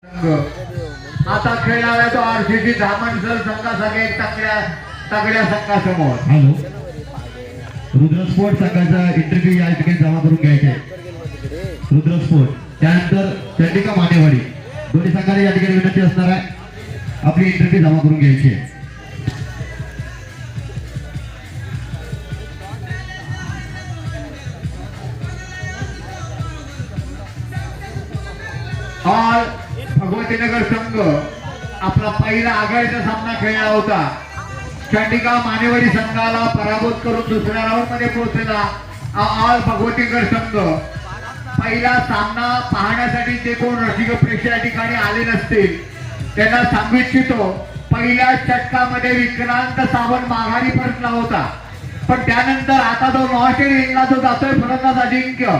आता खेळणार आहे तो आरसीसी धामणसर संघासाठी एक तगड्या संघासमोर. हॅलो, रुद्र स्पोर्ट संघाचा इंटरव्ह्यू या ठिकाणी जमा करून घ्यायचे. रुद्र स्पोर्ट त्यानंतर चंडिका मानेवाडी दोन्ही संघाने या ठिकाणी विनंती असणार आहे आपली इंटरव्ह्यू जमा करून घ्यायची आहे. ऑल भगवतीनगर संघ आपला पहिला आघाडीचा सामना खेळला होता. चंडिका मानेवाडी संघाला पराभूत करून दुसऱ्या राऊंड मध्ये पोहोचलेला ऑल भगवतीनगर संघ. पहिला सामना पाहण्यासाठी जे कोण रसिक प्रेक्षक या ठिकाणी आले नसतील त्यांना सांगू इच्छितो, पहिल्या षटकामध्ये विक्रांत सावंत माघारी परतला होता, पण त्यानंतर आता तो नॉस्ट्रेलियाला जो जातोय फलंदाज अजिंक्य,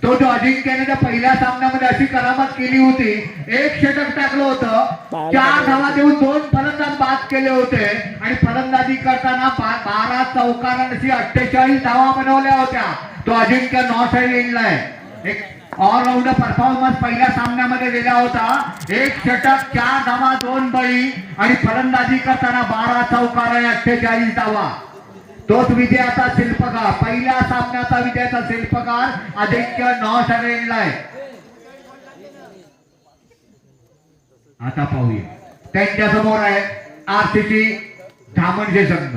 तो जो अजिंक्याने त्या पहिल्या सामन्यामध्ये अशी करामत केली होती, एक षटक टाकलं होतं, 4 धावा देऊन 2 फलंदाज बाद केले होते आणि फलंदाजी करताना 12 चौकारांची 48 धावा बनवल्या होत्या. तो अजिंक्य नॉस्ट्रेलियाला आहे. एक ऑलराऊंडर परफॉर्मन्स पहिल्या सामन्यामध्ये दिला होता. एक षटक, 4 धावा, 2 बळी आणि फलंदाजी करताना 12 चौकार आणि 48 धावा. तोच विजयाचा शिल्पकार, पहिल्या सामन्याचा विजयाचा शिल्पकार अजिंक्य नॉस्ट्रेलियाला आहे. आता पाहूया त्यांच्या समोर आहे आरसीसी धामणचे संघ.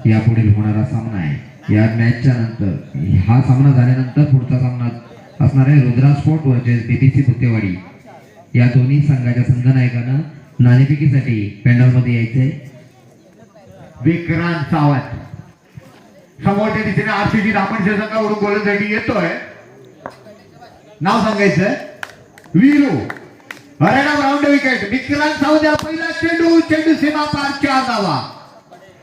यापुढील होणारा सामना आहे. या मॅचच्या नंतर हा सामना झाल्यानंतर पुढचा सामना असणार आहे रुद्रा स्पोर्ट वर्सेस बीटीसी पुतेवाडी. या दोन्ही संघाच्या संघनायकांना नाणेफेकीसाठी पॅनल मध्ये यायचंय. विक्रांत सावंत समोरच्या दिशेने आरसीसी धामणच्या संघाकडून गोलंदाजी येतोय. नाव सांगायचं वीरू. Haryana round wicket. विक्रांत सावंत या पहिला चेंडू सीमा पार 4 धावा.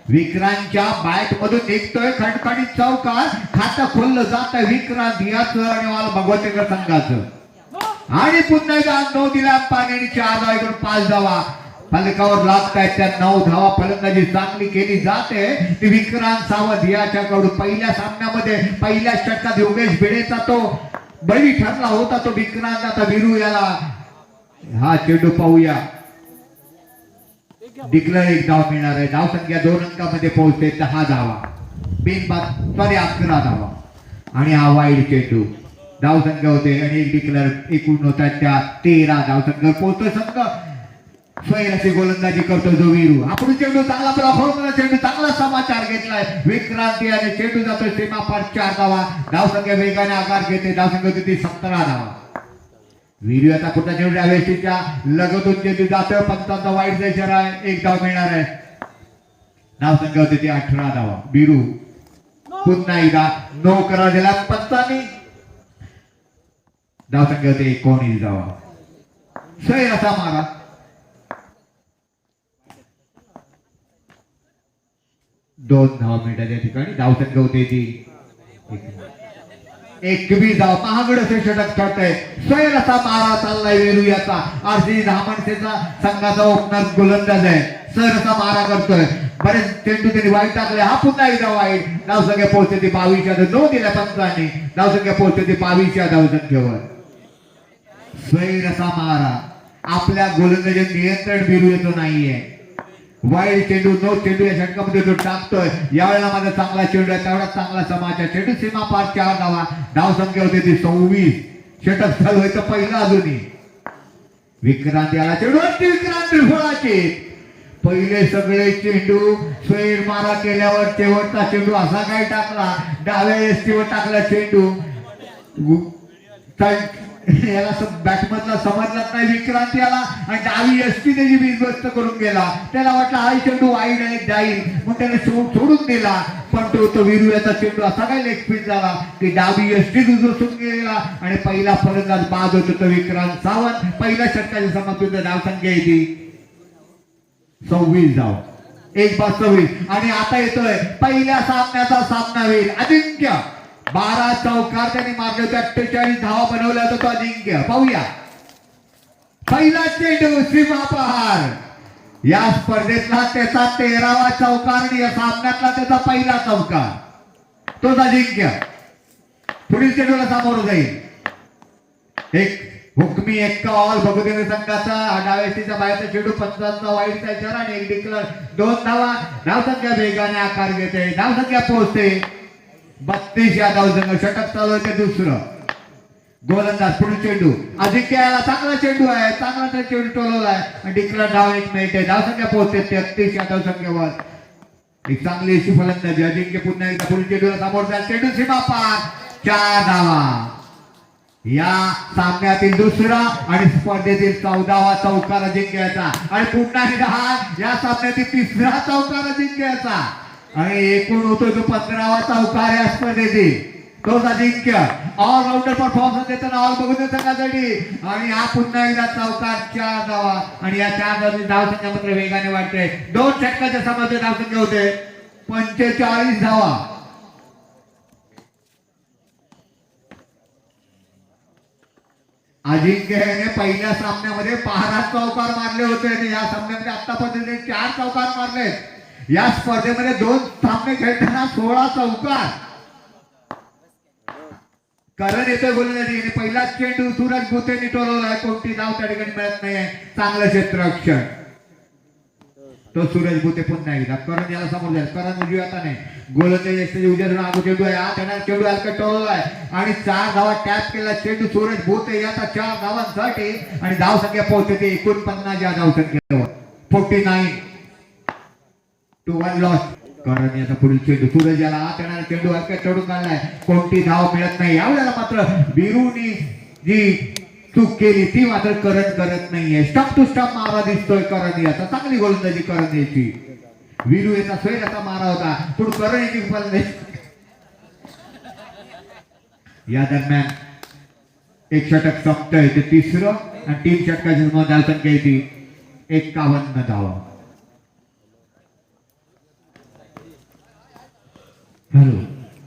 विक्रांतच्या बॅट मधून निघतोय खणखणीत चौकार. खातं खोललं जात विक्रांत याचं आणि ऑल भगवतीनगर संघाचं. आणि पुन्हा एकदा 9 दिला पाण्याने 4 धावा इकडून 5 धावा फलकावर लागतायत. त्या 9 धावा फलंदाजी चांगली केली जाते ती विक्रांत सावंत याच्याकडून. पहिल्या सामन्यामध्ये पहिल्या षटकात योगेश भिडेचा तो बळी ठरला होता तो विक्रांत. आता वीरू याला हा चेंडू पाहूया. डिक्लेअर एक धाव मिळणार आहे. धाव संख्या 2 अंकामध्ये पोहोचते 10 धावा. बिनबाद सॉरी 11 धावा आणि हा वाईड चेंडू. धाव संख्या होते आणि एक डिक्लेअर एकूण होतात त्या 13 धाव संख्या पोहोचतोय संघ. स्वयं अशी गोलंदाजी करतो जो वीरू. आपण चेंडू चांगला ब्लॉक चेंडू चांगला समाचार घेतलाय विक्रांती आणि चेंडू जातोय सीमा पार 4 धावा. धाव संख्या वेगाने आकार घेते. धाव संख्या होती 17 धावा. वीरू आता पुन्हा चेंडू डाव्याच्या लगतून चेंडू जातोय. पंचांचा वाईट प्रेशर आहे. एक धाव मिळणार आहे. धाव संख्या होती ती 18 धावा. वीरू पुन्हा एकदा नो करा दिला पंचांनी. धाव संख्या होती 19 धावा. सही असा मारा. दोन धावा मिळतात या ठिकाणी. धाव संख्या होती ती 21 धाव. महागड असे षटक खेळतोय. स्वयं असा मारा चाललाय वेलू याचा. आरसीसी धामणसेचा संघाचा ओपनर गोलंदाज आहे. सर असा मारा करतोय. बरेच चेंडू त्यांनी वाईट टाकले. हा पुन्हा एकदा वाईट. धाव संख्या पोहोचते ती 22 नो दिल्या पंचांनी. धाव संख्या पोहोचते ती 22 धाव संख्येवर. स्वयं असा मारा. आपल्या गोलंदाजी नियंत्रण बिरू येतो नाहीये. वाईट चेंडू नो चेंडू या षटकामध्ये जो टाकतोय. यावेळेला माझा चांगला चेंडू आहे. तेवढा चांगला समाचार. चेंडू सीमा पार 4 धावा. धाव संख्या होती ती 26. षटक चालू व्हायचं पहिला अजूनही. विक्रांत याला चेंडू विक्रांत त्रिफळाचे पहिले सगळे चेंडू स्वैर मारा केल्यावर शेवटचा चेंडू असा काय टाकला. डाव्या एसटीवर टाकला चेंडू. याला बॅटमधला समजलाच नाही विक्रांत याला आणि डावी एसटी त्याची बिनबस्त करून गेला. त्याला वाटलं हा चेंडू वाईड आणि जाईल मग त्याने सोडून दिला. पण तो वीरू याचा चेंडू असा काय लेग स्पिन झाला की डावी एसटी दुजसून गेला आणि पहिला फलंदाज बाद होतो तो विक्रांत सावंत. पहिल्या षटकाच्या समाप्तीत धाव संख्या येते 26 धाव. 1-26 आणि आता येतोय पहिल्या सामन्याचा सामना होईल. अजिंक्य 12 चौकार त्यांनी मारले होते. 48 धावा बनवल्या होत्या तो अजिंक्य. पाहूया पहिला चेंडू सीमापार. या स्पर्धेतला त्याचा 13वा चौकार आणि या सामन्यातला त्याचा पहिला चौकार. तोच अजिंक्य पुढील चेंडूला सामोरं जाईल. एक हुकमी एक्का ऑल बघुदेवी संघाचा डाव्याच्या बाहेरचा चेंडू, पंचांचा वाईटचा इशारा आणि एक डिक्लर. 2 धावा. धावसंख्या वेगाने आकार घेते, धावसंख्या पोहोचते 32 या धावसंख्या. षटक चालू आहे ते दुसरं. गोलंदाज पुढील चेंडू अजिंक्याला चांगला चेंडू आहे, चांगला चेंडू टोलवला आहे. डिक्लर धाव 1 मिनिट. धावसंख्या पोहोचते 33 या धावसंख्येवर. एक चांगली अशी फलंदाजी. अजिंक्य पुन्हा एकदा पुढील चेंडूला सामोरं जाईल. चेंडू सीमा पार. 4 धावा. या सामन्यातील दुसरा आणि स्पर्धेतील 14वा चौकार अजिंक्याचा. आणि पुन्हा एकदा या सामन्यातील तिसरा चौकार अजिंक्याचा. आणि एकूण होतो तो 15वा चौकार या स्पर्धेतील. तोच अजिंक्य ऑलराऊंडर परफॉर्मन्स देताना ऑल बघून संघासाठी. आणि हा पुन्हा एकदा चौकार. 4 धावा. आणि या 4 धावांची धावसंख्या मात्र वेगाने वाढते. 2 षटकाच्या समाज धावसंख्या होते 45 धावा. अजिंक्यने पहिल्या सामन्यामध्ये 12 चौकार मारले होते आणि या सामन्यामध्ये आतापर्यंत 4 चौकार मारले. या स्पर्धेमध्ये 2 सामने खेळताना 16 चौकार. करण येतोय गोलंदाजी. पहिला चेंडू सूरज भोतेने टोलवलाय. कोणती धाव त्या ठिकाणी मिळत नाहीये. चांगलं क्षेत्ररक्षण. तो सूरज भोते पुन्हा एकदा. करण याला समोर जाईल. करण उजव्या हाताने गोलंदाजी उजव्या हाताने चेंडू आहे. हा त्यांना चेंडू हलका टोलवलाय आणि 4 धावा टॅप केला चेंडू सूरज भोते याचा 4 धावांसाठी. आणि धावसंख्या पोहोचते 49 या धावसंख्येवर. 49 to 1 लॉस. करण याचा पुढील चेंडू सूरज याला हा त्यांना चेंडू हलका चढून काढलाय. कोणती धाव मिळत नाही. यावेळेला मात्र बिरूनी जी चूक केली ती मात्र करण करत नाहीये. स्टंप टू स्टंप मारा दिसतोय करण याचा. चांगली गोलंदाजी करण याची. वीरू याचा सोयराचा मारा होता. पुढे करण याची फलंदाजी. या दरम्यान एक षटक संपतंय ते तिसरं आणि 3 षटकाची धावसंख्या येते 51 धावा. हॅलो.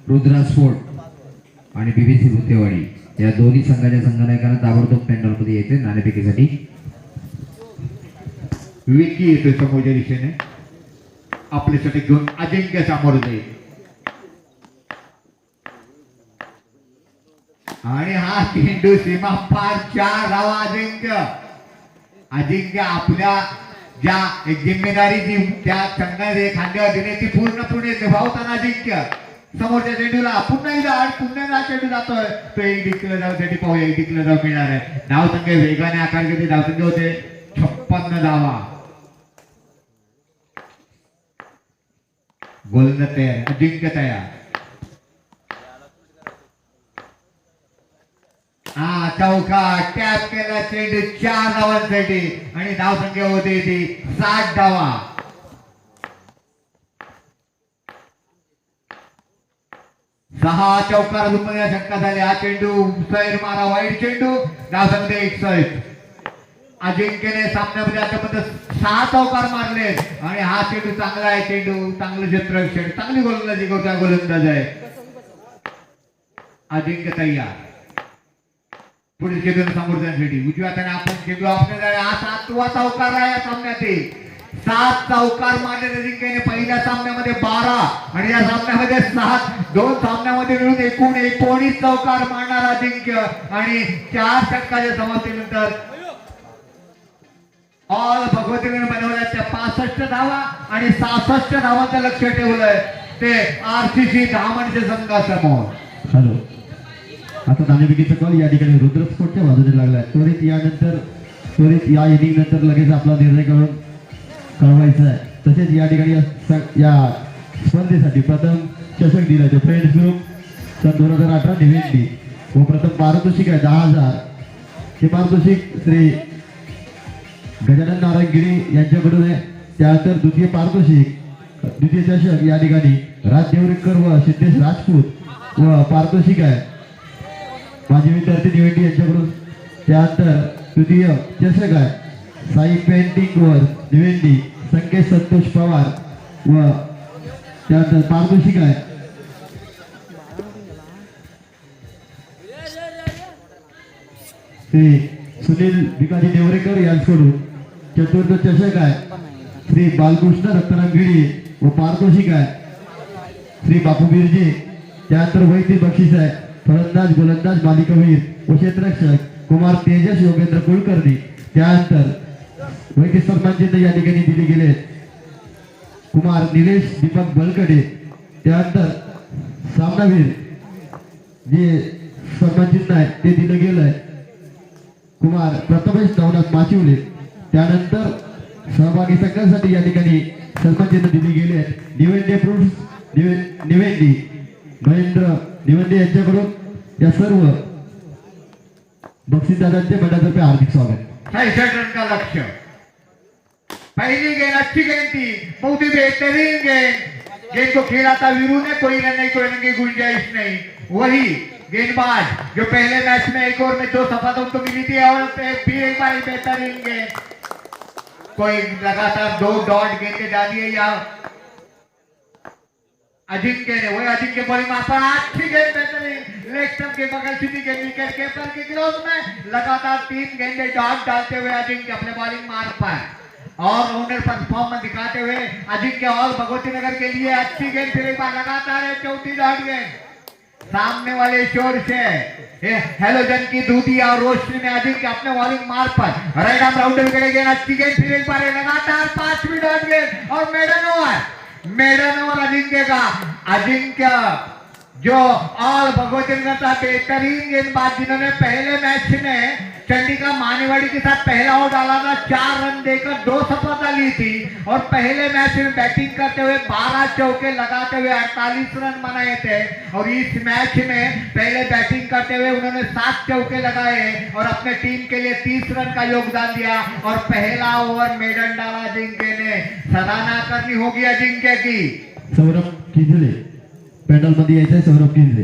रुद्रा स्पोर्ट आणि बीबीसी भुतेवाडी या दोन्ही संघाच्या संघनायकांना ताबडतोब पेंडॉलमध्ये यायचे नाणेफेकीसाठी. विकी येतोय समोरच्या दिशेने. आपले षटक घेऊन अजिंक्य सामोर जाईल. आणि हा चेंडू सीमा पार. 4 धावा अजिंक्य. अजिंक्य आपल्या ज्या एक जिम्मेदारी जी त्या संघाने खांद्यावर दिली ती पूर्णपणे निभावताना अजिंक्य समोरच्या चेंडूला पुन्हा एकदा चेंडू जातोय. तो एक डिक्लेअर धावसाठी पाहूया. एक डिक्लेअर धाव मिळणार आहे. धावसंख्या वेगाने आकार घेते. धावसंख्या होते 56 धावा. गोलंदाज तयार. अजिंक्य तयार. हा चौका टॅप केला चेंडू 4 धावांसाठी. आणि धावसंख्या होते ती 60 धावा. 6 चौकार या षटका झाले. हा चेंडू सैर मारा वाईट चेंडू. धावसंख्या 61. अजिंक्यने सामन्यामध्ये आतापर्यंत 6 चौकार मारले आणि हा चेंडू चांगला आहे. चेंडू चांगलं क्षेत्ररक्षण. चांगली गोलंदाजी करतो गोलंदाज आहे. अजिंक्य तयार. पुढील चेंडू समोर जाण्यासाठी उजव्या हाताने आपण चेंडू आपल्याला. हा 7वा चौकार आहे या सामन्यातील. 7 चौकार मारले अजिंक्यने. पहिल्या सामन्यामध्ये 12 आणि या सामन्यामध्ये 7. 2 सामन्यामध्ये मिळून एकूण 19 चौकार मारणार अजिंक्य. आणि 4 षटकाच्या समाप्तीनंतर ऑल भगवतीने बनवल्या त्या 65 धावा आणि 66 धावांचं लक्ष ठेवलंय ते आरसीसी धामणच्या संघासमोर. हॅलो. आता नाणेफेकीचा कॉल या ठिकाणी रुद्र स्पोर्टच्या बाजूने लागलाय. त्वरित या इनिंग नंतर लगेच आपला निर्णय कळवायचा आहे. तसेच या ठिकाणी या स्पर्धेसाठी प्रथम चषक दिला तो फ्रेंड्स ग्रुप सन 2018 निवेंदी व प्रथम पारितोषिक आहे 10,000. हे पारितोषिक श्री गजानन नारायण गिरी यांच्याकडून आहे. त्यानंतर द्वितीय चषक या ठिकाणी राज देवरेकर व सिद्धेश राजपूत व पारितोषिक आहे माजी विद्यार्थी निवेंदी यांच्याकडून. त्यानंतर तृतीय चषक आहे साई पेंटिंग वर निवेंदी संकेत संतोष पवार व त्यानंतर पारितोषिक आहे श्री सुनील भिकाजी नेवरेकर यांच्याकडून चतुर्थ चषक आहे श्री बालकृष्ण रत्नागिरी व पारितोषिक आहे श्री बापू बिरजे. त्यानंतर वैयक्तिक बक्षीस आहे फलंदाज गोलंदाज मालिकावीर व क्षेत्ररक्षक कुमार तेजस योगेंद्र कुलकर्णी. त्यानंतर वैयक्तिक सन्मानचिन्ह या ठिकाणी दिले गेले आहेत कुमार निलेश दीपक बलकडे. त्यानंतर सामनावीर जे सन्मानचिन्ह आहे ते दिलं गेलं आहे कुमार प्रथमेश नवनाथ माचिवले. त्यानंतर सहभागी संघासाठी या ठिकाणी सन्मानचिन्ह दिले गेले आहेत निवेंडे फ्रुट्स निवेंडी महेंद्र निवेंडे यांच्याकडून या सर्व बक्षीसदारांचे मंडळातर्फे हार्दिक स्वागत. 66 रन का लक्ष्य. पहली गेंद अच्छी गेंद थी, बहुत ही बेहतरीन गेंद को खेला था वीरू ने. कोई रन नहीं, कोई रन की गुंजाइश नहीं. वही गेंदबाज जो पहले मैच में एक ओवर में 2 सफलता उनको मिली थी और फिर एक बार बेहतरीन गेंद. कोई लगातार 2 डॉट गेंद डाली है या अजिंक्य ने, वही अजिंक्य बॉलिंग मार अच्छी गेंद बेहतरीन लेग स्टंप के बगल सीधी गेंद विकेट कीपर के क्लोज में लगातार 3 गेंदे डॉट डालते हुए अजिंक्य अपने बॉलिंग मार पर और राउंडर परफॉर्मेंस दिखाते हुए अजिंक्य और भगवती नगर के लिए अच्छी गेंद फिर एक बार लगातार है 4थी डॉट गेंद. सामने वाले शोर से हेलोजन की दूधी और रोशनी ने अजिंक्य अपने बॉलिंग मार पर राइट आर्म राउंडर गेंद अच्छी गेंद फिर एक बार लगातार 5वीं डॉट गेंद और मेडन ओवर अजिंक्य का. अजिंक्य जो ऑल भगवती नगर का बेहतरीन गेंदबाज जिन्होंने पहले मैच में चंडीगढ़ मानेवाड़ी के साथ पहला ओवर डाला था 4 रन देकर 2 सफलता ली थी और पहले मैच में बैटिंग करते हुए 12 चौके लगाते हुए 48 रन बनाए थे और इस मैच में पहले बैटिंग करते हुए उन्होंने 7 चौके लगाए और अपने टीम के लिए 30 रन का योगदान दिया और पहला ओवर मेडन डाला अजिंक्य ने. सराहना करनी होगी अजिंक्य की. सौरभ किंजले पॅनल मध्ये यायचंय सौरभ किंजले.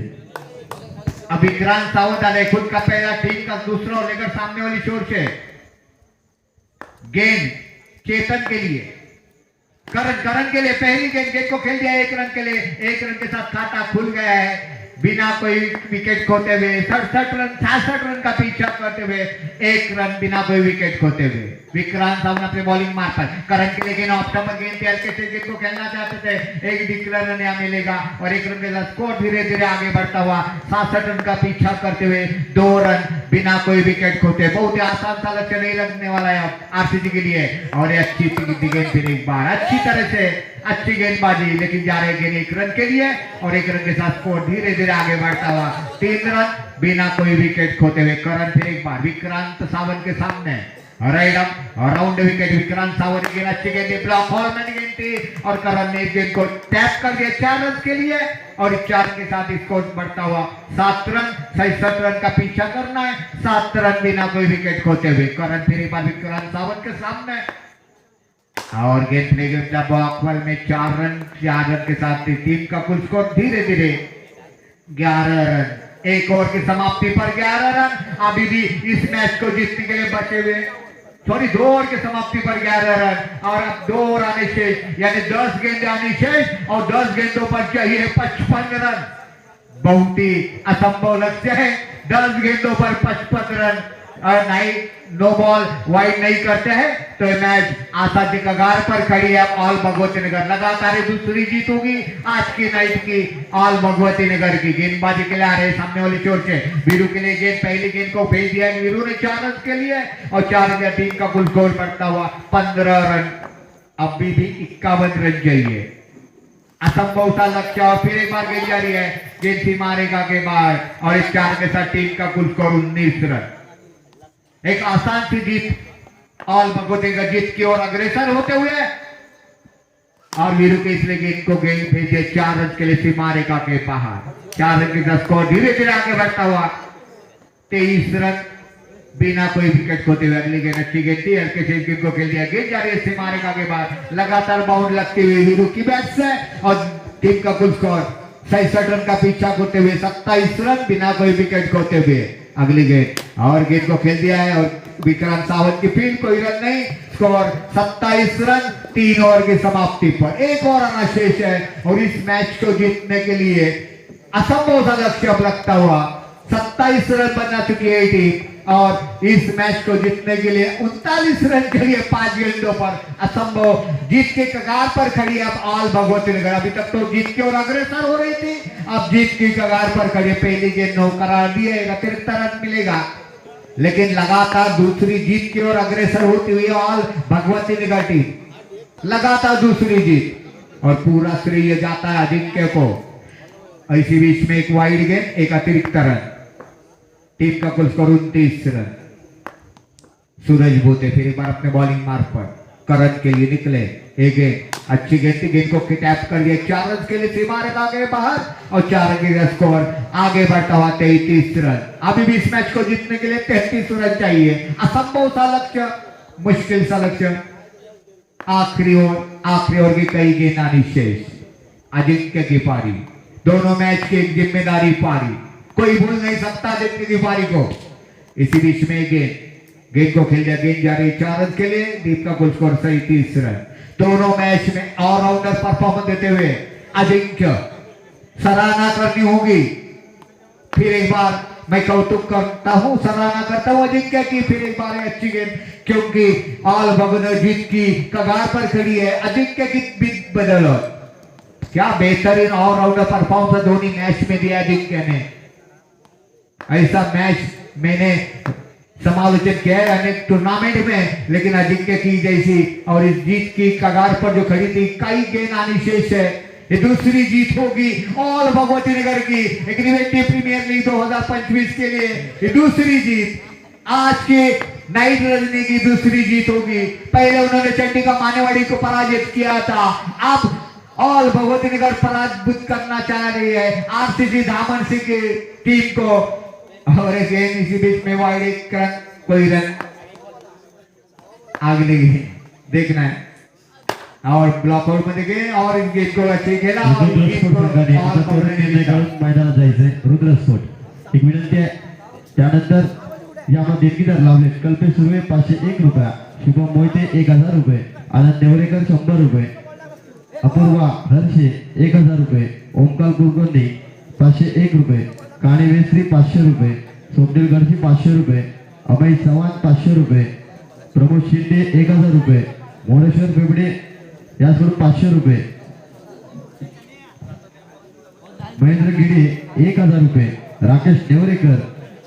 अभी विक्रांत सावंत आले खुद का पहला टीम का दूसरा और लेकर सामने वाली शोर से गेंद चेतन के लिए करण के लिए पहली गेंद को खेल दिया 1 रन के लिए. 1 रन के साथ खाता खुल गया है बिना कोई विकेट खोते हुए. 66 रन का पीछा करते हुए 1 रन बिना कोई विकेट खोते हुए. विक्रांत सावंत अपने बॉलिंग मार पर करण के लिए गेंद ऑफ स्टंप गेंद हल्के से गेंद को खेलना चाहते थे. एक डिक्लेयर रन यहाँ मिलेगा और 1 रन के साथ स्कोर धीरे धीरे आगे बढ़ता हुआ 67 रन का पीछा करते हुए 2 रन बिना कोई विकेट खोते. बहुत ही आसान सा लक्ष्य नहीं लगने वाला है आरसीबी के लिए. और अच्छी गेंद फिर एक बार अच्छी तरह से अच्छी गेंदबाजी लेकिन जा रहे गेंद 1 रन के लिए और 1 रन के साथ स्कोर धीरे धीरे आगे बढ़ता हुआ 3 रन बिना कोई विकेट खोते हुए. करण फिर एक बार विक्रांत सावंत के सामने राइट और राउंड विकेट. विक्रांत सावंत की अच्छी गेंद ब्लॉक हॉल में गेंद थी और करण ने गेंद को टैप कर दिया 4 रन के लिए और 4 के साथ स्कोर बढ़ता हुआ 7 रन. 67 रन का पीछा करना है 7 रन बिना कोई विकेट खोते हुए. करण फिर एक बार विक्रांत सावंत के सामने और गेंद बॉक्स में 4 रन के साथ टीम का कुल स्कोर धीरे धीरे 11 रन. 1 ओवर की समाप्ति पर 11 रन. अभी भी इस मैच को जीतने के लिए बचे हुए 2 ओवर की समाप्ति पर 11 रन और अब 2 ओवर आने शेष यानी 10 गेंद आनी शेष और 10 गेंदों पर चाहिए 55 रन. बहुत ही असंभव लक्ष्य है. 10 गेंदों पर 55 रन और नहीं नो बॉल वाइड नहीं करते हैं तो ये मैच आशा की कगार पर खड़ी है. ऑल भगवती नगर लगातार दूसरी जीत होगी आज की नाइट की. ऑल भगवती नगर की गेंदबाजी के लिए आ रहे सामने वाली चोर से वीरू के लिए गेंद पहली गेंद को भेज दिया वीरू ने 4 रन के लिए और 4 रन टीम का कुल स्कोर बढ़ता हुआ 15 रन. अभी भी 51 रन चाहिए. असंभव सा लक्ष्य और फिर एक बार गेंद जारी है. गेंद सी मारेगा के बाद और इस 4 के साथ टीम का कुल स्कोर 19 रन. एक आसान सी जीत ऑल भगवती का जीत की ओर अग्रसर होते हुए और वीरू के इसलिए गेंद को गेंद भेजे 4 रन के लिए सीमारेखा के बाहर. 4 रन के स्कोर धीरे धीरे आगे बढ़ता हुआ 23 रन बिना कोई विकेट खोते हुए. अगली गेंद अच्छी गेंद थी हल्के से गेंद को खेल दिया. गेंद जा रही है सीमारेखा के बाद लगातार बाउंड लगती हुई वीरू की बैट से और टीम का कुल स्कोर 67 रन का पीछा करते हुए 27 रन बिना कोई विकेट खोते हुए. अगली गेंद और गेंद को खेल दिया है और विक्रांत सावंत की फील्ड कोई रन नहीं. स्कोर 27 रन 3 ओवर की समाप्ति पर. 1 ओवर आना शेष है और इस मैच को जीतने के लिए असंभव सा लक्ष्य अब लगता हुआ 27 रन बना चुकी है टीम और इस मैच को जीतने के लिए 39 रन के लिए 5 गेंदों पर असंभव जीत के कगार पर खड़ी है अब ऑल भगवती नगर। अभी तक तो जीत की ओर अग्रसर हो रही थी, अब जीत की कगार पर खड़ी। पहली गेंद नो करार दिए, अतिरिक्त रन मिलेगा, लेकिन लगातार दूसरी जीत की ओर अग्रसर होती हुई ऑल भगवती नगर टीम लगातार दूसरी जीत, और पूरा श्रेय जाता है अजिंक्य को। इसी बीच में एक वाइड गेंद, एक अतिरिक्त रन, टीम का कुल स्कोर 29 रन। सूरज भूते फिर एक बार अपने बॉलिंग मार्ग पर करण के लिए निकले। एक गेंद अच्छी गेंद थी, गेंद को टैप कर दिया, 4 रन के लिए सीमा रेखा गए बाहर और 4 रन का स्कोर आगे बढ़ता हुआ 33 रन। अभी भी इस मैच को जीतने के लिए 33 रन चाहिए, असंभव सा लक्ष्य, मुश्किल सा लक्ष्य। आखिरी ओवर की कई गेंदानी शेष, अजिंक्य की पारी, दोनों मैच की एक जिम्मेदारी पारी, कोई भूल नहीं सकता अजिंक्य की पारी को। इसी बीच में गेंद को खेल दिया, गेंद जा रही 4 रन के लिए, दीप का कुल स्कोर 37 रन। दोनों मैच में ऑलराउंडर परफॉर्मेंस देते हुए अजिंक्य सराहना करनी होगी। फिर एक बार मैं कौतुक करता हूं, सराहना करता हूं अजिंक्य की। फिर एक बार अच्छी गेंद, क्योंकि ऑल भगवती जीत की कगार पर खड़ी है। अजिंक्य की बीत बदौलत क्या बेहतरीन ऑलराउंडर परफॉर्मेंस धोनी मैच में दिया अजिंक्य ने। ऐसा मैच मैंने समालोचन किया है अनेक टूर्नामेंट में, लेकिन अजिंक्य की जैसी और इस जीत की कगार पर जो खड़ी थी, कई गेंद आनी शेष है। ये दूसरी जीत होगी ऑल भगवती नगर की एग्रीवेंटी प्रीमियर लीग 2025 के लिए। ये दूसरी जीत, आज के नाइट रजनी की दूसरी जीत होगी। पहले उन्होंने चंडीगढ़ मानेवाड़ी को पराजित किया था, अब ऑल भगवती नगर पराजित करना चाह रही है आरसीसी धामन सिंह की टीम को। और एक गेंद इसी बीच में वाइड, एक रन, कोई रन आगे लगी, देखना है। और ब्लॉक आउट मध्ये गए और इस गेंद को अच्छे खेला और मैदानात जायचंय रुद्र स्पोर्ट। एक विनंती आहे, त्यानंतर यामध्ये देणगीदार लावले कल्पेश सुर्वे 501 रुपया, शुभम मोहिते 1000 रुपये, आनंद नेवरेकर 100 रुपये, अपूर्वा हर्षे 1000 रुपये, ओमकार कुलकर्णी 501 रुपये, काणे वेस्त्री 500 रुपये, सोमदेव गडसी 500 रुपये, अमय चव्हाण 500 रुपये, प्रमोद शिंदे 1000 रुपये, मोरेश्वर बेबडे याचकडून 500 रुपये, महेंद्र गिडे 1000 रुपये, राकेश नेवरेकर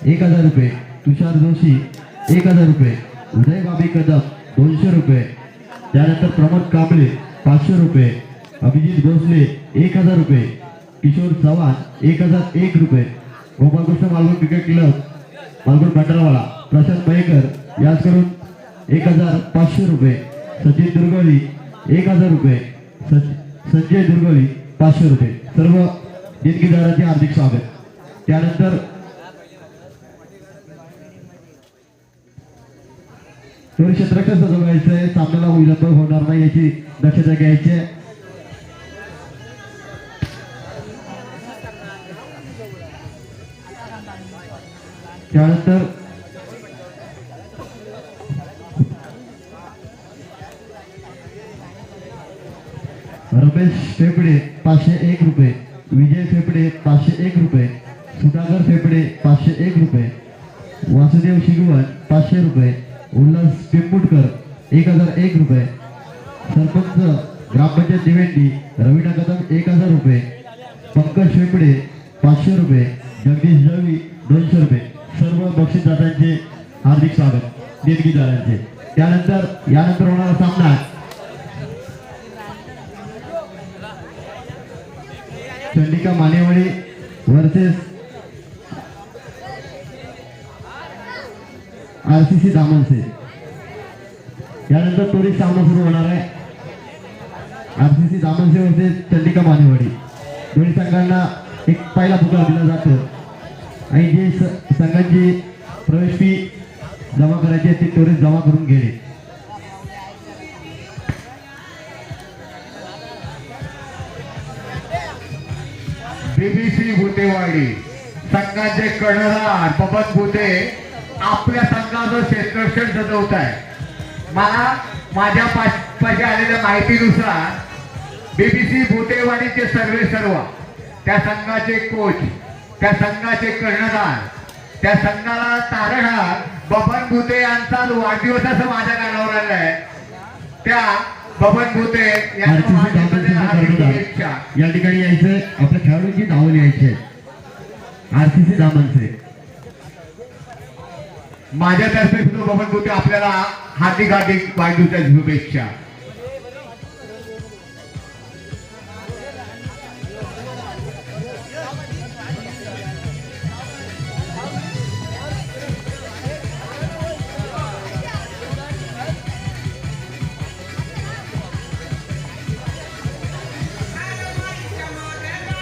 1000 रुपये, तुषार जोशी 1000 रुपये, उदय बाबी कदम 200 रुपये, त्यानंतर प्रमोद कांबळे 500 रुपये, अभिजित भोसले 1000 रुपये, किशोर चव्हाण 1001 रुपये, गोपालकृष्ण मालवण क्रिकेट क्लब मालवण भंडारवाला प्रशांत मयेकर याचकडून 1500 रुपये, सचिन दुर्गवली 1000 रुपये, संजय दुर्गवली 500 रुपये। सर्व देणगीदारांचे हार्दिक स्वागत। त्यानंतर थोडी क्षेत्ररक्षण सजवायचं आहे, सामन्याला विलंब होणार नाही याची दक्षता घ्यायची आहे। त्यानंतर रमेश फेफडे 501 रुपये, विजय फेफडे 501 रुपये, सुधाकर फेफडे 501 रुपये, वासुदेव शिगवण 500 रुपये, उल्हास पिंपुटकर 1001 रुपये, सरपंच ग्रामपंचायत दिवेंडी रवीना कदम 1000 रुपये, पंकज फेफडे 500 रुपये, जगदीश जळवी 200 रुपये। सर्व बक्षीसदारांचे हार्दिक स्वागत, देणगीदारांचे। त्यानंतर यानंतर होणारा सामना चंडिका मानेवाडी वर्सेस आरसीसी धामणसे। यानंतर त्वरित सामना सुरू होणार आहे, आरसीसी धामणसे वर्सेस चंडिका मानेवाडी। दोन्ही संघांना एक पहिला पुकार दिला जातो आणि जे संघांची प्रवेश फी जमा करायची आहे ती त्वरित जमा करून घेणे। बीबीसी भूतेवाडी संघाचे कर्णधार बबन भूते आपल्या संघाचं क्षेत्ररक्षण सजवत आहे। मला माझ्या पाशी आलेल्या माहितीनुसार बीबीसी भूतेवाडीचे सर्व त्या संघाचे कोच, त्या संघाचे कर्णधार, त्या संघाला तारणहार बबन भुते यांचा वाढदिवस असं माझ्या कानावर आलाय. त्या बबन भुते यांना RCC माझ्या दामनचे हार्दिक कर्णधार. शुभेच्छा. या ठिकाणी यायचंय आपल्या खेळाडूंची नावं लिहायची आहेत. RCC दामनचे माझ्यातर्फे सुद्धा बबन भुते आपल्याला हार्दिक हार्दिक वाढदिवसाच्या शुभेच्छा.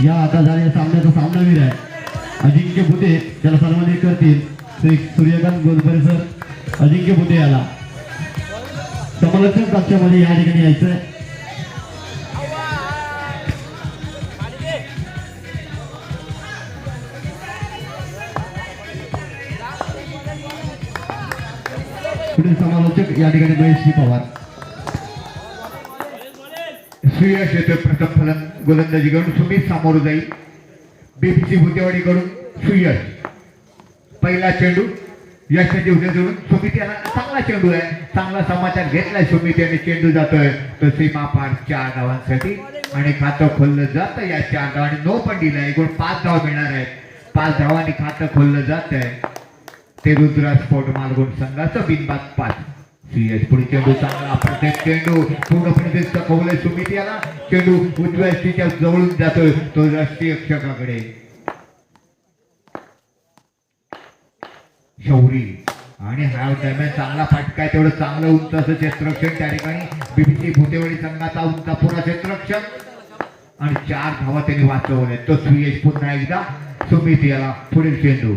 या आता झालेल्या सामन्याचा सामनावीर आहे अजिंक्य बुते, त्याला सन्मानित करतील श्री सूर्यकांत गोलपरे सर. अजिंक्य बुते याला समालोचक कक्षामध्ये या ठिकाणी यायचंय. पुढील समालोचक या ठिकाणी महेश पवार. सुयश येतोय प्रथम फलन गोलंदाजी करून. सुमित सामोर जाईल. बीपीसी भुतेवाडी कडून सुयश. पहिला चेंडू यशाची उद्या जोडून सुमित याला चांगला चेंडू आहे. चांगला समाचार घेतलाय सुमित याने. चेंडू जातोय तो सीमा पार 4 धावांसाठी आणि खातं खोललं जातं. या 4 धाव आणि नो पण दिलाय. एकूण 5 धाव मिळणार आहेत. 5 धावांनी खातं खोललं जात आहे. ते रुद्रा स्पोर्ट मालगुण संघाचं बिनबाद 5. सुयश पुढे चेंडू चांगला प्रत्येक चेंडू पूर्णपणे चकवलंय सुमित याला. चेंडू उजव्या यष्टीच्या जवळून जातोय तो राष्ट्रीय रक्षकाकडे. शौरी आणि हा दरम्यान चांगला फटका आहे. तेवढं चांगलं उंच असं क्षेत्ररक्षण त्या ठिकाणी बीबीसी भुतेवाडी संघाचा उंचा पुरा क्षेत्ररक्षण आणि 4 धावा त्यांनी वाचवले. तो सुयश पुन्हा एकदा सुमित याला. पुढील चेंडू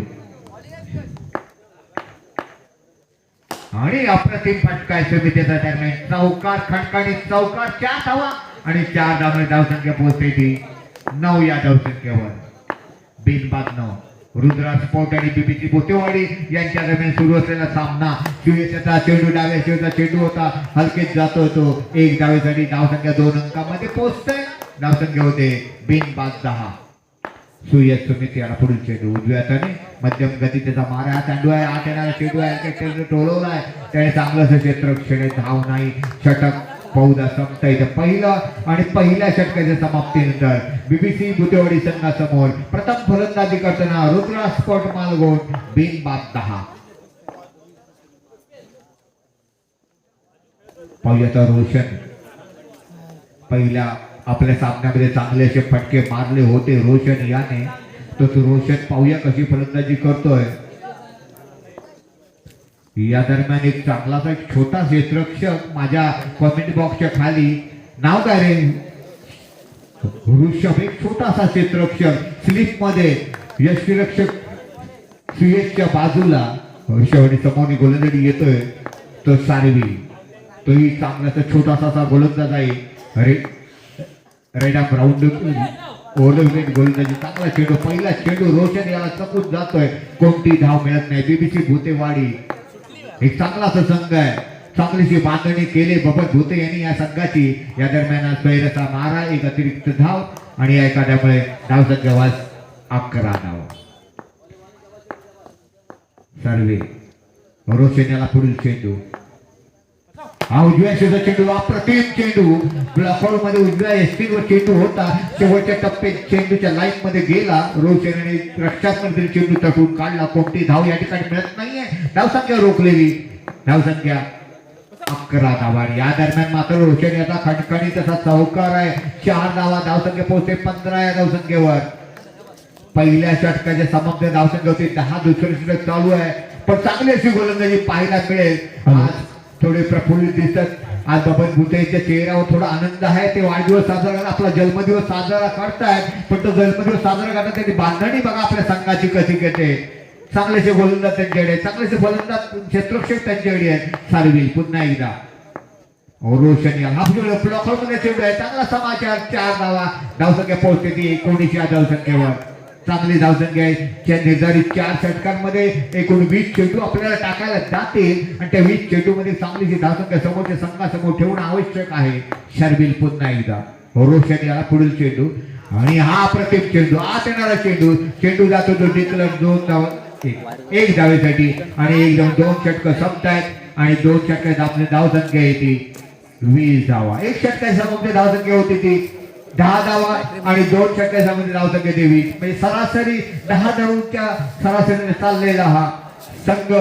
आणि अप्रतिम फटका आहे सुमितेचा. दरम्यान चौकार खणखणीत चौकार. 4 धावा आणि 4 धावांनी धावसंख्या पोहोचते ती 9 या धावसंख्येवर. बिनबाद 9. रुद्रा स्पोर्ट आणि बीबीसी भुतेवाडी यांच्या दरम्यान सुरू असलेला सामना. सुयशचा चेंडू डाव्या शेवटचा चेंडू होता. हलकेच जातो तो. 1 धावेसाठी धावसंख्या 2 अंकामध्ये पोहोचते. धावसंख्या होते बिनबाद 10. सुयश सुमित याला पुढील चेंडू उजव्या हाताने मध्यम गतीचा मारा. हा चेंडू आहे. आत येणारा चेंडू आहे. चेंडू टोलवलाय. त्याने चांगलं असं क्षेत्ररक्षण आहे. धाव नाही. षटक बहुधा संपता येतं. पहिलं आणि पहिल्या षटकाच्या समाप्तीनंतर बीबीसी भुतेवाडी संघासमोर प्रथम फलंदाजी करताना रुद्रा स्पोर्ट मालगुण बिनबाद 10. पाहुयाचा रोशन. पहिल्या आपल्या सामन्यामध्ये चांगले असे फटके मारले होते रोशन याने. तो रोशन पाहूया कशी फलंदाजी करतोय. या दरम्यान एक चांगलासा एक छोटा क्षेत्ररक्षक माझ्या कॉमेंट बॉक्सच्या खाली नाव काय रे ऋषभ. एक छोटासा क्षेत्ररक्षक स्लिप मध्ये यष्टीरक्षक सुयशच्या बाजूला. ऋषभ समोर गोलंदाजी येतोय तो सारवी. तोही चांगलासा छोटासा गोलंदाज आहे. अरे रेडा राऊंड ओव्हरवेट गोलंदाजी. चांगला चेंडू. पहिला चेंडू रोशन याला चकून जातोय. कोणती धाव मिळत नाही. बीबीसी भुतेवाडी एक चांगलाच संघ आहे. चांगलीशी बांधणी केली बबन भुते यांनी या संघाची. या दरम्यान स्वैरचा मारा. एक अतिरिक्त धाव आणि या एखाद्यामुळे धावसंख्या वाज 11 धाव. सर्वे रोशन याला पुढील चेंडू. हा उजव्या शेजारचा चेंडू. अप्रतिम चेंडू. ब्लॉकआउट मध्ये उजव्या एसटीवर चेंडू होता. शेवटच्या टप्प्यात चेंडूच्या लाईन मध्ये गेला. रोशन आणि रक्षकाने चेंडू तटून काढला. कोणती धाव या ठिकाणी मिळत नाहीये. धावसंख्या रोखलेली. धावसंख्या 11 धावा. या दरम्यान मात्र रोशन याचा खटखणी तसा चौकार आहे. 4 धावा. धावसंख्या पोहोचते 15 या धावसंख्येवर. पहिल्या षटकाच्या समाप्त धावसंख्या होती 10. दुसरे षटक चालू आहे पण चांगली अशी गोलंदाजी पाहायला मिळेल. आज थोडे प्रफुल्लित दिसतात. आज बबन भुते यांच्या चेहऱ्यावर थोडा आनंद आहे. ते वाढदिवस साजरा करतात. आपला जन्मदिवस साजरा करतायत पण तो जन्मदिवस साजरा करतात त्याची बांधणी बघा आपल्या संघाची कशी घेते. चांगलेसे गोलंदाज त्यांच्याकडे. चांगलेसे फलंदाज क्षेत्ररक्षक त्यांच्याकडे आहेत. सारवी पुन्हा एकदा रोशन याला हा ब्लॉकआउटमध्ये चेंडू आहे. चांगला समाचार. 4 धावा. धावसंख्या पोहोचते ती 19 या धावसंख्येवर. चांगली धावसंख्या आहे. निर्धारित 4 षटकांमध्ये एकूण 20 चेंडू आपल्याला टाकायला जातील आणि त्या 20 चेंडू मध्ये चांगलीशी धावसंख्या समोरच्या संघासमोर ठेवणं आवश्यक आहे. शर्विल पुन्हा एकदा रोशन याला पुढील चेंडू आणि हा अप्रतिम चेंडू. आत येणारा चेंडू. चेंडू जातो तो डिक्लर 2 धावा एक धावेसाठी आणि एक धाव, 2 षटकं संपतायत आणि 2 षटकात आपली धावसंख्या येते 20 धावा. 1 षटकाच्या समोर धावसंख्या होती ती 10 धावा आणि 2 षटकाच्या समोर धावसंख्या येते 20. म्हणजे सरासरी 10 धावांच्या सरासरीने चाललेला हा संघ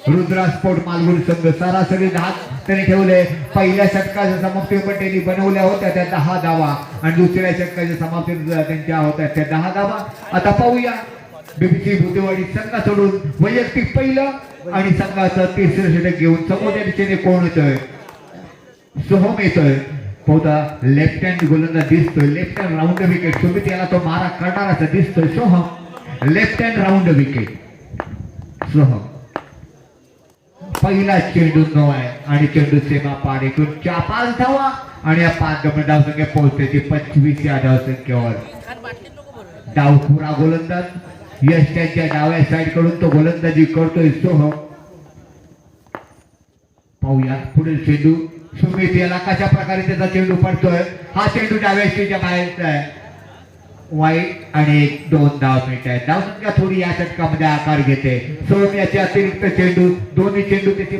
रुद्रा स्पोर्ट मालगुडी संघ सरासरी 10 त्यांनी ठेवले. पहिल्या षटकाच्या समाप्तीवर त्यांनी बनवल्या होत्या त्या 10 धावा आणि दुसऱ्या षटकाच्या समाप्तीवर त्यांच्या होत्या त्या 10 धावा. आता पाहूया बीबीसी भुतेवाडी संघाकडून वैयक्तिक पहिलं आणि संघाचं तिसरं षटक घेऊन समोरच्या दिशेने कोण येतोय. सोहम येतोय. बहुधा लेफ्ट हँड गोलंदाज दिसतोय. Left hand round wicket Sumit याला तो मारा करणार असा दिसतोय. Soham left hand round wicket. Soham पहिला चेंडू 9 आहे आणि चेंडू सीमा पार एकूण 5 धावा आणि या 5 धावसंख्या पोहोचते ती 25 या धावसंख्येवर. डावखुरा गोलंदाज यश त्यांच्या डाव्या साइड कडून तो गोलंदाजी करतोय. सोहम पाहूया पुढील चेंडू सुमित याला कशा प्रकारे त्याचा चेंडू पडतोय. हा चेंडू डाव्या स्टेजच्या बाहेरचा आहे. वाईट आणि 2 धाव मिळत. धावसंख्या थोडी या षटकामध्ये आकार घेते. सोहम याचे अतिरिक्त चेंडू दोन्ही चेंडू त्याचे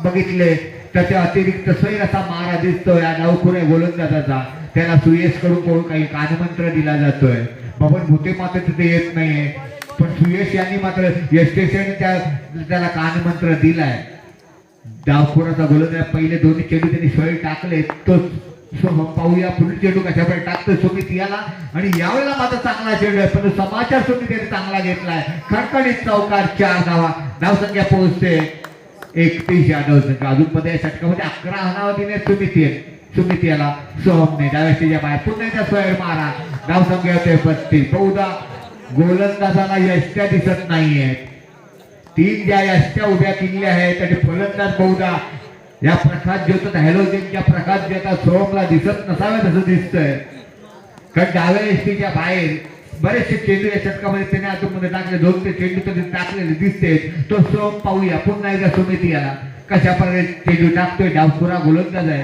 बघितले तर ते अतिरिक्त सैर असा मारा दिसतोय या डावखुऱ्या गोलंदाजाचा. त्याला सुयश कडून काही कानमंत्र दिला जातोय. बबन भुते मात्र तिथे येत नाहीये पण सुयश यांनी मात्र यशस्वीने त्याला कानमंत्र दिलाय. डावखुराचा गोलंदाज पहिले दोन्ही चेंडू त्यांनी स्वयं टाकले. तो सोहम पाहूया पुढील चेंडू कशाप्रकारे टाकतोय सुमित याला आणि यावेळेला मात्र चांगला चेंडू आहे पण समाचार सुमित त्यांनी चांगला घेतलाय. खडखडीत चौकार 4 धावा. धावसंख्या पोहोचते 31 या धावसंख्या. अजून पण या षटकामध्ये 11 हनावा दिले सुमित याला. सोहमने डाव्या स्टेजच्या बाहेर पुन्हा एकदा स्वयं मारा. धावसंख्या होते 35. बहुधा गोलंदाजाला यष्ट्या दिसत नाहीये. 3 ज्या यष्ट्या उभ्या केलेल्या आहेत आणि फलंदाज बहुधा या प्रकाश ज्योत हॅलोजेनच्या प्रकाश ज्योता सोहमला दिसत नसावे तसं दिसतंय. कारण डाव्या एसटीच्या बाहेर बरेचसे चेंडू या षटकामध्ये त्याने आतमध्ये टाकले. 2 ते चेंडू तरी टाकलेले दिसते. तो सोहम पाहूया पुन्हा एकदा सुमित याला कशा प्रकारे चेंडू टाकतोय. डावखुरा गोलंदाज आहे.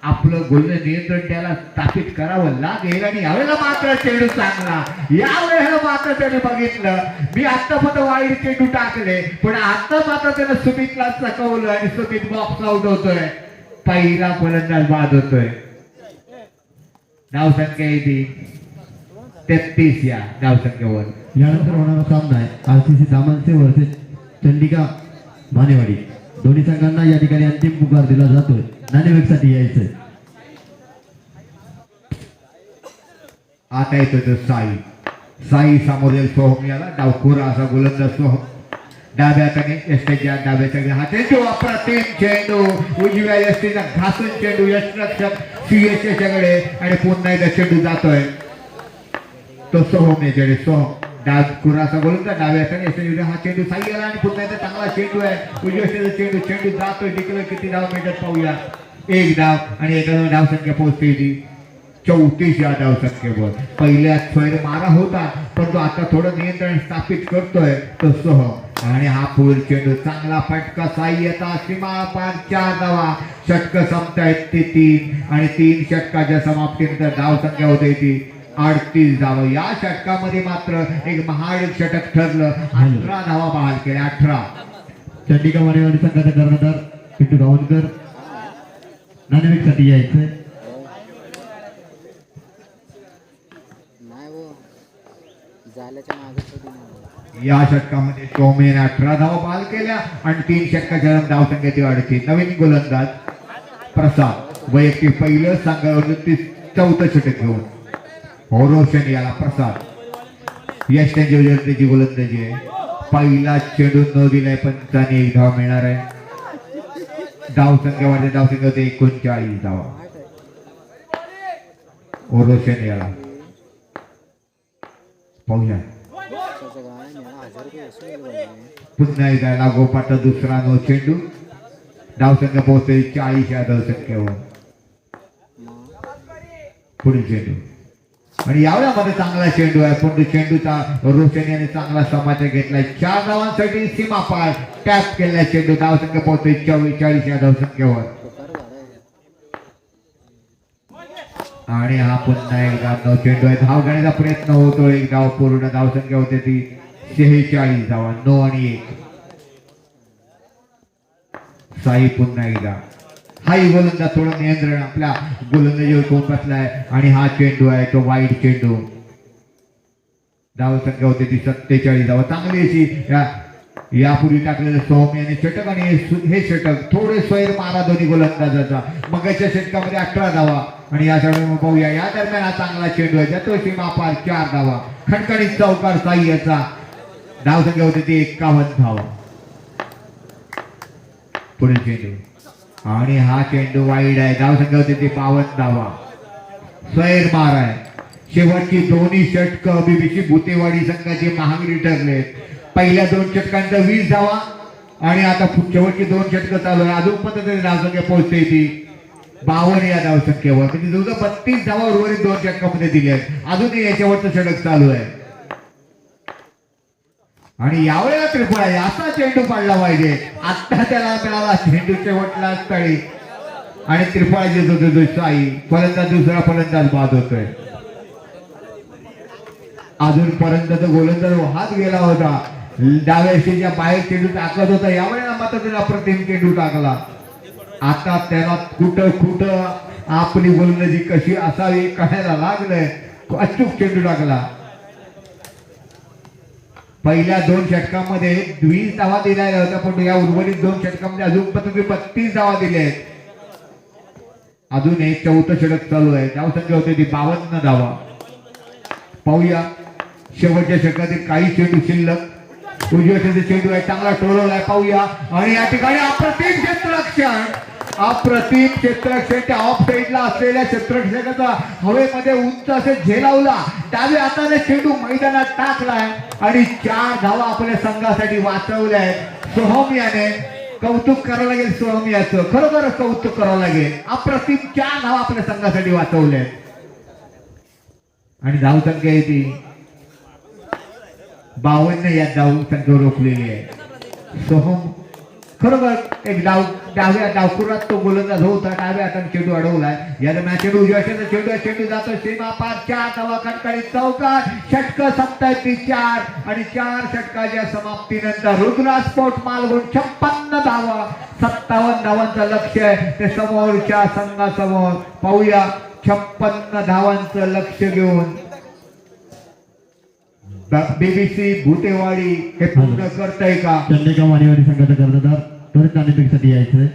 आपलं गोलंदाज नियंत्रण त्याला स्थापित करावं लागेल आणि यावेळेला मात्र चेंडू चांगला. यावेळेला मात्र त्याने बघितलं मी आतापर्यंत वाईट चेंडू टाकले पण आता मात्र त्यानं सुमितला चकवलं आणि सुमित बॉक्स आउट होतोय. पहिला फलंदाज बाद होतोय. धावसंख्या येते 33 या धावसंख्येवर. यानंतर होणारा सामना आहे आरसीसी दामनसे वर्सेस चंडिका मानेवाडी. दोन्ही संघांना या ठिकाणी अंतिम पुकार दिला जातोय. नाणेफेकसाठी यायचंय. आता येतो तो साई समोर येईल सोहम याला. डावखुरा असा गोलंदाज सोहम डाव्या हाताने यष्टीच्या डाव्या साईडने हा चेंडू अप्रतिम चेंडू उजव्या यष्टीचा घासून चेंडू यष्टरक्षक सीएसच्याकडे आणि पुन्हा एकदा चेंडू जातोय तो सोहम याच्याकडे. सोहम डावखुराचा गोलंदाज डाव्या हाताने यष्टी हा चेंडू साई आला आणि पुन्हा एकदा चांगला चेंडू आहे. उजव्या यष्टीचा चेंडू जातोय. टिकलं किती धाव मिळतात पाहूया. 1 धाव आणि एका धावसंख्या पोहोचते ती 34 या धावसंख्येवर. पहिल्या स्वैर मारा होता पण तो आता थोडं नियंत्रण स्थापित करतोय तो सोहम आणि हा पुढील चेंडू चांगला फटका साई येता सीमा पार 4 धावा. षटक संपतायत ते 3 आणि 3 षटकाच्या समाप्तीनंतर धावसंख्या होते ती 38 धावा. या षटकामध्ये मात्र एक महाड षटक ठरलं. 18 धावा बहाल केल्या. 18. चंडिका मानेवाडी संघाचा कर्णधार पिंटू गावणकर. नाणेफेकसाठी यायचंय. या षटकामध्ये सोमेने 18 धावा बहाल केल्या आणि 3 षटकाच्या धावसंख्येची वाढती. नवीन गोलंदाज प्रसाद वैयक्तिक पहिलं संघावरून 4थं षटक घेऊन रोशन याला. प्रसाद यश त्यांच्या त्याची गोलंदाजी आहे. पहिला चेंडू न दिलाय पण त्याने 1 धाव मिळणार आहे. धावसंख्या वाढते. धावसंख्या होते 39 धावा. रोशन याला पाहूया पुन्हा एकदा लागोपाठ दुसरा नो चेंडू. धावसंख्या पोहोचते 40 या धावसंख्येवर. पुढील चेंडू आणि यावेळेमध्ये चांगला चेंडू आहे पण चेंडूचा रोशन याने चांगला समाचार घेतलाय. 4 धावांसाठी सीमा पार टॅप केलेला चेंडू. धावसंख्या पोहोचते 44 या धावसंख्येवर आणि हा पुन्हा एकदा चेंडू आहे. धाव घेण्याचा प्रयत्न होतो. 1 धाव पूर्ण. धावसंख्या होते ती 46 धावा, 9 आणि 1. साई पुन्हा एकदा हाही गोलंदाज थोडं नियंत्रण आपल्या गोलंदाजीवर कोण बसलाय आणि हा चेंडू आहे तो वाईट चेंडू. धाव संख्या होते ती 47 धावा. चांगली अशी यापूर्वी टाकलेलं सोहम याने षटक आणि हे षटक थोडे स्वैर मारा दोन्ही गोलंदाजाचा. मगाच्या षटकामध्ये 18 धावा आणि या षटकामध्ये पाहूया या दरम्यान हा चांगला चेंडू आहे जातो सीमा पार 4 धावा. खणखणीत चौकार साई याचा. धाव संख्या होते ती 51 धावा. पुढील चेंडू आणि हा चेंडू वाईड आहे. धाव संख्या होते ती 52 धावा. स्वैर मार आहे. शेवटची दोन्ही षटक बीबीसी भुतेवाडी संघाचे महागडी ठरले. पहिल्या 2 षटकांचा 20 धावा आणि आता शेवटची 2 षटक चालू आहे. अजून पद्धतीने धावसंख्या पोहोचते ती 52 या धावसंख्येवर. म्हणजे जवळजवळ 32 धावा उर्वरित 2 षटकामध्ये दिली आहेत. अजूनही याच्यावरचं षटक चालू आहे आणि यावेळेला त्रिपुरा असा चेंडू पाडला पाहिजे. आता त्याला मिळाला चेंडू शेवटला स्थळी आणि त्रिपुरा जित होतो साई. फलंदाज दुसरा फलंदाज बाद होतोय. अजूनपर्यंत तो गोलंदाज हात गेला होता. डाव्या यष्टीच्या बाहेर चेंडू टाकत होता. यावेळेला मात्र त्याला अप्रतिम चेंडू टाकला. आता त्याला कुठं आपली गोलंदाजी कशी असावी कळायला लागलंय. अचूक चेंडू टाकला. पहिल्या 2 षटकामध्ये 20 धावा दिल्या होत्या पण या उर्वरित 2 षटकामध्ये अजून 32 धावा दिल्या आहेत. अजून एक 4थं षटक चालू आहे. धाव संख्या होते ती 52 धावा. पाहूया शेवटच्या षटकातील काही चेंडू शिल्लक. उजव्या हाताचा चेंडू आहे चांगला टोलवलाय. पाहूया आणि या ठिकाणी अप्रतिम क्षेत्ररक्षण. अप्रतिम क्षेत्ररक्षण त्या ऑफ साईडला असलेल्या क्षेत्ररक्षकाचा हवेमध्ये उंच असे झेलावला. डाव्या हाताने चेंडू मैदानात टाकलाय आणि 4 धावा आपल्या संघासाठी वाचवल्या आहेत. सोहम याने कौतुक करावं लागेल. सोहम याचं खरोखर कौतुक करावं लागेल. अप्रतिम 4 धावा आपल्या संघासाठी वाचवल्या आहेत आणि धाव संख्या आहे ती 52 या धाव संख्येवर रोखलेली आहे. सोहम खरोखर एक डाव्या डावकुरात तो गोलंदाज होता. डाव्या हाताने चेंडू अडवलाय. या दरम्यान चेंडू उजव्या हाताचा चेंडू जातो सीमा पार 4 धावा. खटखटीत चौकार. षटक संपतायत ती 4 आणि 4 षटकाच्या समाप्तीनंतर रुद्रा स्पोर्ट मालवण 56 धावा. 57 धावांचं लक्ष आहे ते समोरच्या संघासमोर. पाहूया 56 धावांचं लक्ष घेऊन बीबीसी भुतेवाडी हे पूर्ण करतय का. चंडिका मानेवाडी संघाचा कर्णधार त्वरित नाणेफेकीसाठी यायचंय.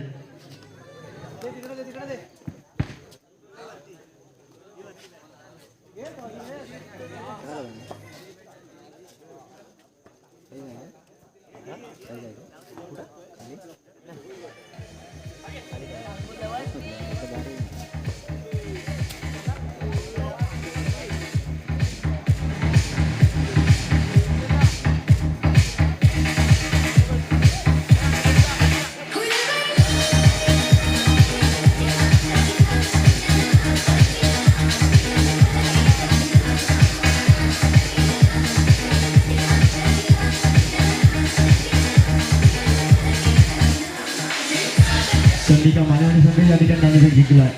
चंडिका मानेवाडी संघ या ठिकाणी नाणेफेक जिंकलाय.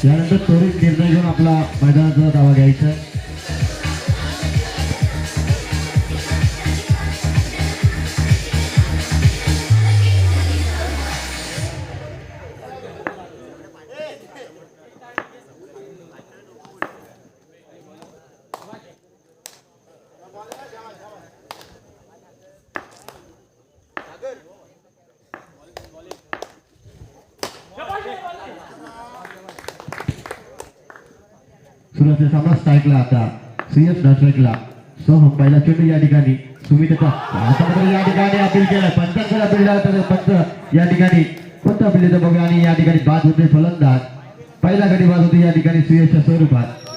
यानंतर त्वरित निर्णय घेऊन आपला मैदानाचा दावा घ्यायचा आहे. सुरुवातीला सामना स्ट्राईकला आता सीएस स्ट्राईकला. सोहम पहिला चेंडू या ठिकाणी सुमितचा हातामध्ये या ठिकाणी अपील केलं. पंचांकडे अपील झालं. पंच या ठिकाणी कोणतं अपील येतं बघा आणि या ठिकाणी बाद होते फलंदाज. पहिला गडी बाद होते या ठिकाणी सुयशच्या स्वरूपात.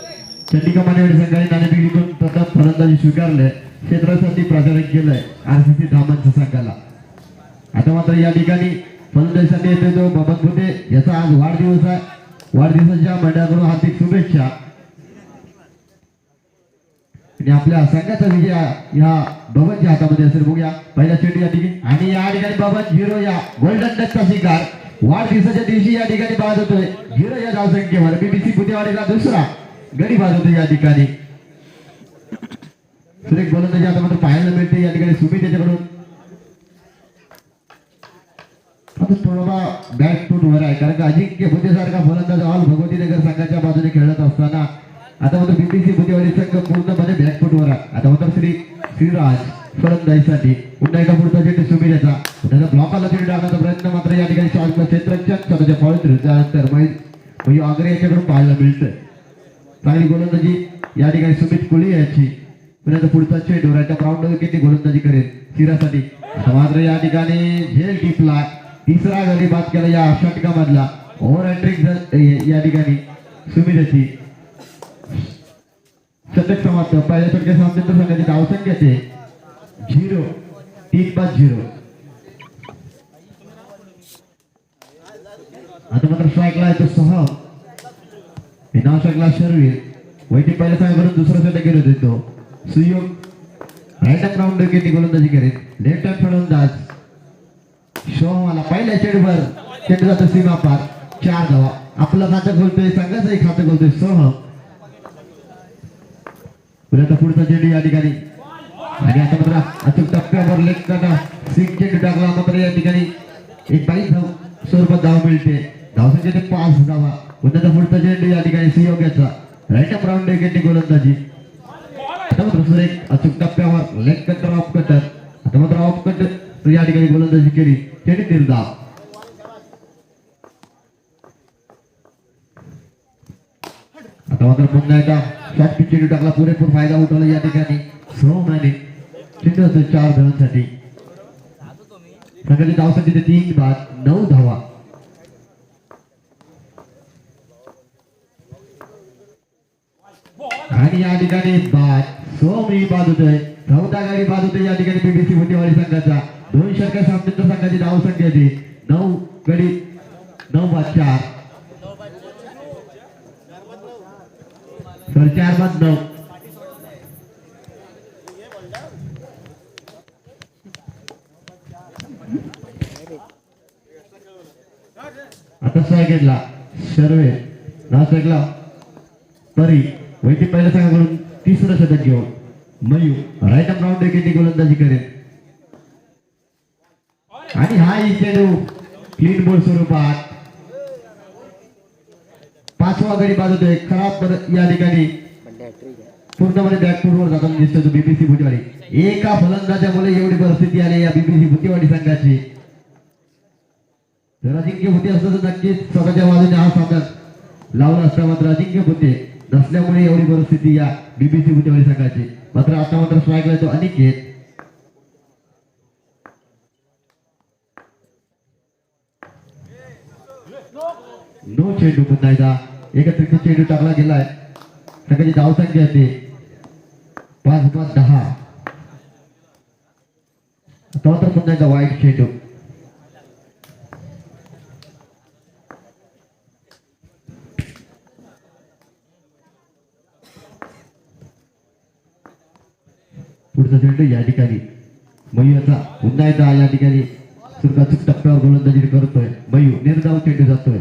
चंडिका मानेवाडी संघाने नाणेफेक जिंकून प्रथम फलंदाजी स्वीकारले. क्षेत्रासाठी प्रचारण केलंय आरसीसी धामणच्या संघाला. आता मात्र या ठिकाणी फलंदाजीसाठी येतो तो बबन भुते. याचा आज वाढदिवस आहे. वाढदिवसाच्या मंडळाकडून हार्दिक शुभेच्छा. आणि आपल्या संघाचा विजय या बबनच्या हातामध्ये असेल. बघूया पहिला चेंडू या ठिकाणी आणि या ठिकाणी बबन 0 या गोल्डन डकचा शिकार. वाढदिवसाच्या दिवशी या ठिकाणी बाद होतोय 0 या धावसंख्येवर. बीबीसी भुतेवाडीला दुसरा गडी बाद होतो या ठिकाणी. सुरेख गोलंदाजी आता मात्र पाहायला मिळते या ठिकाणी सुमित त्याच्याकडून. आता थोडा बॅट फूट वर आहे कारण का अजिंक्य भुतेसारखा फलंदाज ऑल भगवतीनगर संघाच्या बाजूने खेळत असताना आता मात्र बीबीसी भुतेवाडी संघ पूर्णपणे बॅक फूट वर आहे. आता मात्र श्रीराज फलंदाजीसाठी पुन्हा एका पुढचा चेंडू सुमित याचा त्याचा ब्लॉकाला चेंडू टाकण्याचा प्रयत्न मात्र या ठिकाणी शॉर्टला क्षेत्ररक्षण स्वतःच्या पॉईंट त्यानंतर मयूर आगरे याच्याकडून पाहायला मिळतं. चांगली गोलंदाजी या ठिकाणी सुमित कुली यांची पुन्हा पुढचा चेंडू राईट ग्राउंड किती गोलंदाजी करेल शिरासाठी. आता मात्र या ठिकाणी झेल टिपला तिसरा गडी बाद केला या षटकामधला ओव्हर हॅट्रिक या ठिकाणी सुमितची शतक समाप्त. पहिल्या षटका समाप्त संघाची धावसंख्या ते 0-3-5-0. आता मात्र स्ट्राईकला आहे तो सहा नाव शकला शर्वीर वैदिक पहिल्या संघाकडून दुसरा षटक गेलो होते तो सुयोग राईट अप राऊंड किती गोलंदाजी करेल. लेफ्ट हँड फलंदाज शोमाला पहिल्या चेंडूवर चेंडू जातो सीमा पार 4 धावा. आपलं खातं खोलतोय संघाचंही खातं खोलतोय सोह. पुढचा चेंडू या ठिकाणी आणि आता मात्र अचूक टप्प्यावर लेग कटा सिंग चेंडू टाकला मात्र या ठिकाणी एक 22 धाव स्वरूपात धाव मिळते. धावसंख्या ते 5 धावा. पुढचा चेंडू या ठिकाणी सुयोग्याचा राईट अप राऊंड किती गोलंदाजी. आता मात्र सुरेख अचूक टप्प्यावर लेग कटर ऑफ कटर. आता मात्र ऑफ कटर या ठिकाणी गोलंदाजी केली चेंडू निर्धाव. आता मात्र पुन्हा एकदा शॉर्ट पिच चेंडू टाकला पुरेपूर फायदा उठवला या ठिकाणी सोहमाने चेंडू होतो 4 धावांसाठी. संघाची धावसंख्या 3 बाद 9 धावा. आणि या ठिकाणी बाद सोमरी बाद होतोय 14 गाडी बाद होते या ठिकाणी बीबीसी भुतेवाडी संघाचा. 2 षटका समाप्त संघाची धावसंख्या 9 गडी 9 बाद 4 तर 4 बाद 9. आता स्ट्राईकला शर्वे नाव स्ट्राईकला परी वैदिक पहिल्या संघाकडून तिसरं षटक घेऊन मयूर राईट अप राऊंड किती गोलंदाजी करेल. आणि हा चेंडू क्लीन बॉल स्वरूपात 5वा गडी बाद होतोय. खराब या ठिकाणी पूर्णपणे बॅकफूटवर जाताना दिसतो बीबीसी भुतेवाडी. एका फलंदाजामुळे एवढी परिस्थिती आली या बीबीसी भुतेवाडी संघाची. जर अजिंक्य भुते असतं तर नक्कीच स्वतःच्या बाजूने हा सामना लावला असता. मात्र अजिंक्य भुते नसल्यामुळे एवढी परिस्थिती या बीबीसी भुतेवाडी संघाची. मात्र आता मात्र स्ट्राईकला तो अनिकेत. नो चेंडू पुन्हा एकदा एकत्रित चेंडू टाकला गेलाय. संघाची धावसंख्या ते 5 बाद 10. आता मात्र पुन्हा एकदा वाईट चेंडू. पुढचा चेंडू या ठिकाणी मयूरचा पुन्हा एकदा या ठिकाणी सुरकाचूक टप्प्यावर गोलंदाजी करतोय. मयूर निर्धाव चेंडू जातोय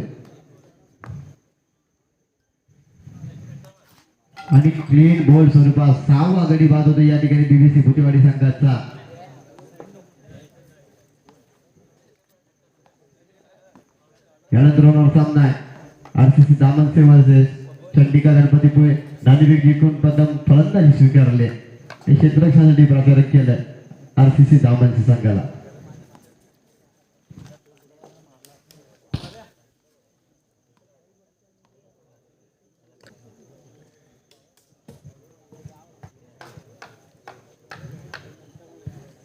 आणि क्लीन बॉल स्वरूपात 6वा गडी बाद होतो या ठिकाणी बीबीसी भुतेवाडी संघाचा. यानंतर होणार सामना आहे आरसीसी दामनसे वर्सेस चंडिका गणपतीपुळे. नाणेफेक जिंकून प्रथम फलंदाजी स्वीकारले हे क्षेत्ररक्षणासाठी प्रचारक केलं आरसीसी दामनसे संघाला.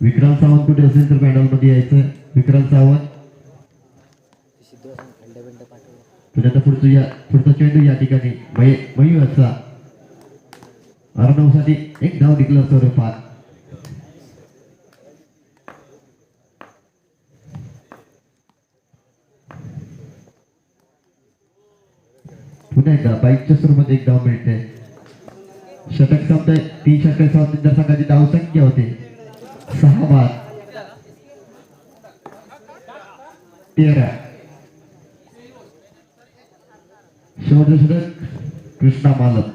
विक्रांत सावंत कुठे असेल तर पॅनल मध्ये यायचं. विक्रांत सावंत पुन्हा पुढचा चेंडू या ठिकाणी मयूरचा अर्णवसाठी एक धाव डिक्लेअर स्वरूपात. पुन्हा एकदा बाईकच्या स्वरूपात एक धाव मिळते. षटक संपतंय. 3 षटक समाप्त संघाची धावसंख्या होते 6 बाद 13. शेवटचं षटक कृष्णा मालक.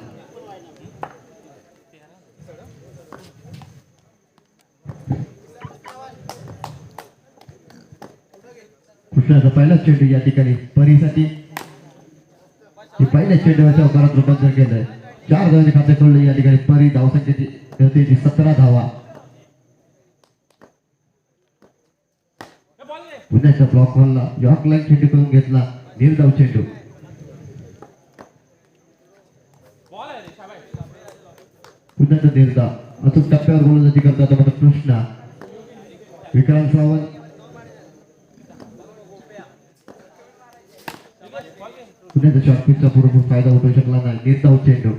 चेंडू या ठिकाणी परीसाठी पहिल्या चेंडूच्या उपरात रूपांतर केलंय 4 धावांचे खाते खोलले या ठिकाणी परी धावसंख्येची 17 धावा पुण्याच्या ब्लॉक बॉलला यॉर्क लाईन चेंडू करून घेतला निर्धाव चेंडू पुण्याचा निर्धाव अचूक टप्प्यावर गोलंदाजी करतात मात्र कृष्णा विक्रांत सावंत पुण्याच्या शॉटपिचचा पुरेपूर फायदा उठवू शकला नाही निर्धाव चेंडू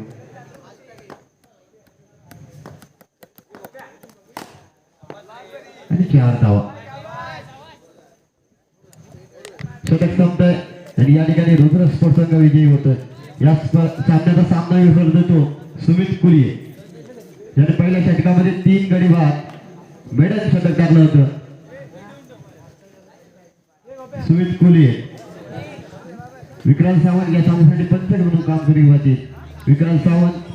आणि 4 धावा शतक संपतंय आणि या ठिकाणी रुद्र स्पोर्ट्स संघ विजयी होतोय या सामन्याचा सामना विसरत देतो सुमित कुलिये ज्याने पहिल्या षटकामध्ये 3 गडी बाद मेडल शतक टाकलं होतं सुमित कुलिये विक्रांत सावंत या सामन्यासाठी पंच म्हणून काम करीत होते विक्रांत सावंत